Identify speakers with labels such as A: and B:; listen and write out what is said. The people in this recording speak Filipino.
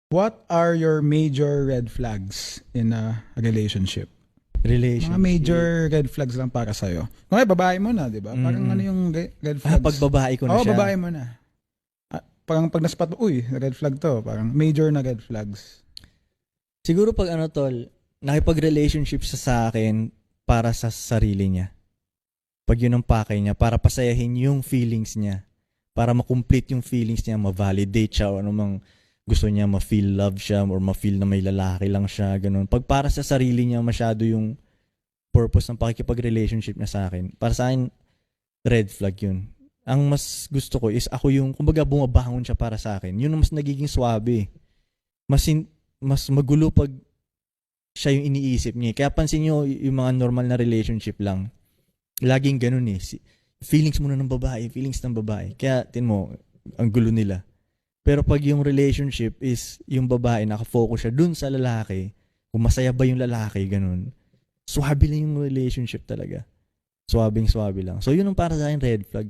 A: What are your major red flags in a relationship? Mga major red flags lang para sa'yo. Kung babae mo na, di ba? Parang ano yung red flags?
B: Pag babae ko na
A: Oo,
B: siya.
A: babae mo na. Parang pag naspat mo, uy, red flag to. Parang major na red flags.
B: Siguro pag tol, nakipag-relationship siya sa akin para sa sarili niya. Pag yun ang pakay niya, para pasayahin yung feelings niya. Para ma-complete yung feelings niya, ma-validate siya, o anumang gusto niya, ma-feel love siya, or ma-feel na may lalaki lang siya, ganun. Pag para sa sarili niya, masyado yung purpose ng pakikipag-relationship niya sa akin. Para sa akin, red flag yun. Ang mas gusto ko is ako yung, kumbaga bumabangon siya para sa akin. Yun ang mas nagiging swabe. Mas magulo pag siya yung iniisip niya. Kaya pansin nyo, yung mga normal na relationship lang, laging ganun eh. Feelings muna ng babae, feelings ng babae. Kaya, tin mo, ang gulo nila. Pero pag yung relationship is yung babae, nakafocus siya dun sa lalaki, kung masaya ba yung lalaki, ganun. Swabe lang yung relationship talaga. Swabing-swabe lang. So, yun ang para sa akin red flag.